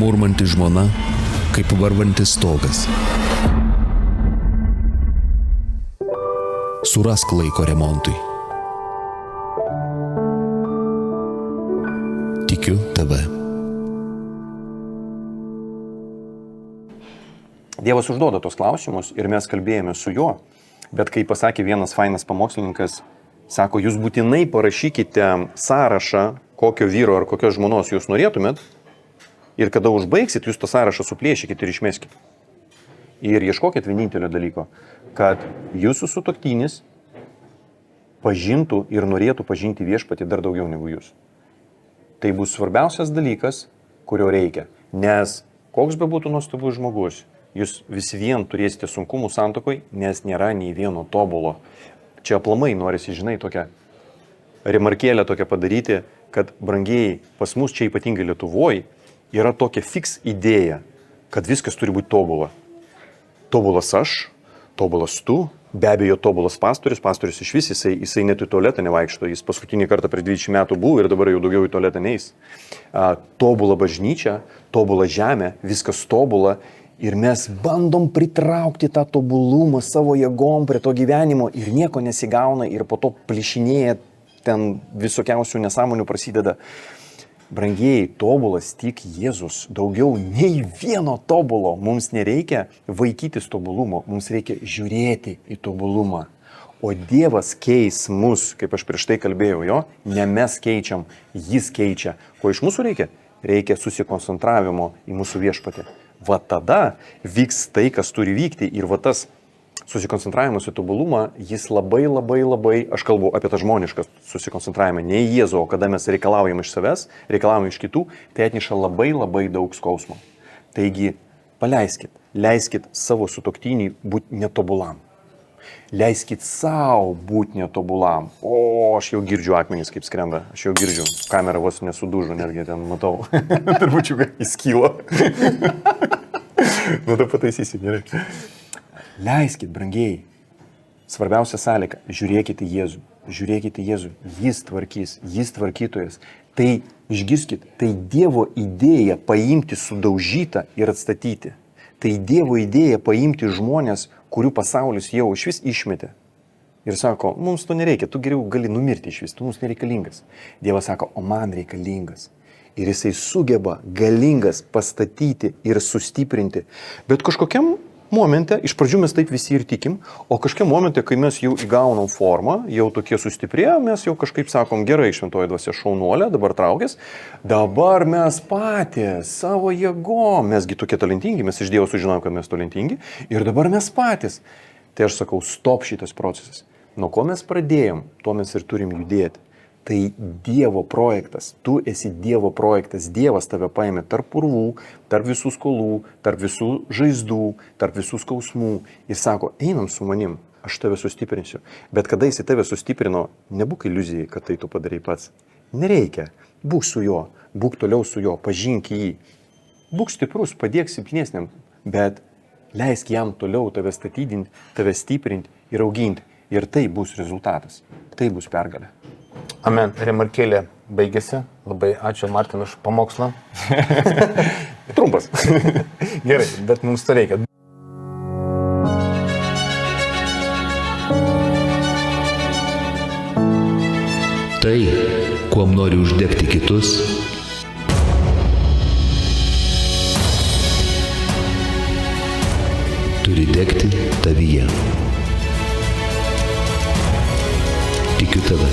murmanti žmona, kaip varvantis stogas. Surask laiko remontui. Tikiu TV. Dievas užduoda tos klausimus ir mes kalbėjome su juo, bet kai pasakė vienas fainas pamokslininkas, sako, jūs būtinai parašykite sąrašą, kokio vyro ar kokios žmonos jūs norėtumėt ir kada užbaigsit, jūs tą sąrašą suplėšykit ir išmeskit. Ir ieškokit vienintelio dalyko, kad jūsų sutuoktinis pažintų ir norėtų pažinti viešpatį dar daugiau negu jūs. Tai bus svarbiausias dalykas, kurio reikia, nes koks be būtų nuostabus žmogus, jūs vis vien turėsite sunkumų santokoj, nes nėra nei vieno tobulo. Čia aplamai norisi, žinai, tokią remarkėlę tokią padaryti, kad brangieji pas mus čia ypatingai Lietuvoje yra tokia fiks idėja, kad viskas turi būti tobula. Tobulas aš, tobulas tu, be abejo tobulas pastorius iš vis, jisai net į tualetą nevaikšto, jis paskutinį kartą prieš 20 metų buvo ir dabar jau daugiau į tualetą neis. Tobula bažnyčia, tobula žemė, viskas tobula. Ir mes bandom pritraukti tą tobulumą savo jėgom prie to gyvenimo ir nieko nesigauna ir po to plišinėja, ten visokiausių nesąmonių prasideda. Brangieji, tobulas tik Jėzus, daugiau nei vieno tobulo. Mums nereikia vaikytis tobulumo, mums reikia žiūrėti į tobulumą. O Dievas keis mus, kaip aš prieš tai kalbėjau, jo, ne mes keičiam, jis keičia. Ko iš mūsų reikia? Reikia susikoncentravimo į mūsų viešpatį. Va tada vyks tai, kas turi vykti ir va tas susikoncentravimas į tobulumą, jis labai, aš kalbu apie tą žmonišką susikoncentravimą, ne į Jėzų, o kada mes reikalaujam iš savęs, reikalaujam iš kitų, tai atneša labai daug skausmo. Taigi, leiskit savo sutuoktinį būti netobulam. Leiskit savo būti netobulam. O, aš jau girdžiu akmenys, kaip skrenda. Aš jau girdžiu. Kamera vos nesudužo, netgi ten matau. Turbučiukai įskylo. Nu, tai pataisysi, gerai. Leiskit, brangieji. Svarbiausia sąlyga. Žiūrėkite Jėzų. Žiūrėkite Jėzų. Jis tvarkys. Jis tvarkytojas. Tai išgirskit. Tai Dievo idėja paimti sudaužytą ir atstatyti. Tai Dievo idėja paimti žmonės, kurių pasaulis jau iš vis išmetė. Ir sako, mums to nereikia, tu geriau gali numirti iš vis, tu mums nereikalingas. Dievas sako, o man reikalingas. Ir jisai sugeba galingas pastatyti ir sustiprinti. Bet kažkokiam momente, iš pradžių mes taip visi ir tikim, o kažkokiam momente, kai mes jau įgaunam formą, jau tokie sustiprėję, mes jau kažkaip sakom, gerai, šventoji dvasia šaunuolė, dabar traukės, dabar mes patys savo jėgom, mesgi tokie talentingi, mes iš Dievo sužinojom, kad mes talentingi, ir dabar mes patys. Tai aš sakau, stop šitas procesas. Nuo ko mes pradėjom, tuo mes ir turim judėti. Tai Dievo projektas, tu esi Dievo projektas, Dievas tave paėmė tarp purvų, tarp visų skolų, tarp visų žaizdų, tarp visų skausmų ir sako, einam su manim, aš tave sustiprinsiu. Bet kada jis tave sustiprino, nebūk iliuzijai, kad tai tu padarai pats. Nereikia, būk su juo, būk toliau su juo, pažink jį. Būk stiprus, padėk silpnesniam, bet leisk jam toliau tave statydinti, tave stiprinti ir auginti. Ir tai bus rezultatas, tai bus pergalė. Amen. Remarkėlė baigėsi. Labai ačiū Martinui už pamokslą. Trumpas. Gerai, bet mums to reikia. Tai, kuom nori uždegti kitus, turi degti tavyje. Tikiu tave.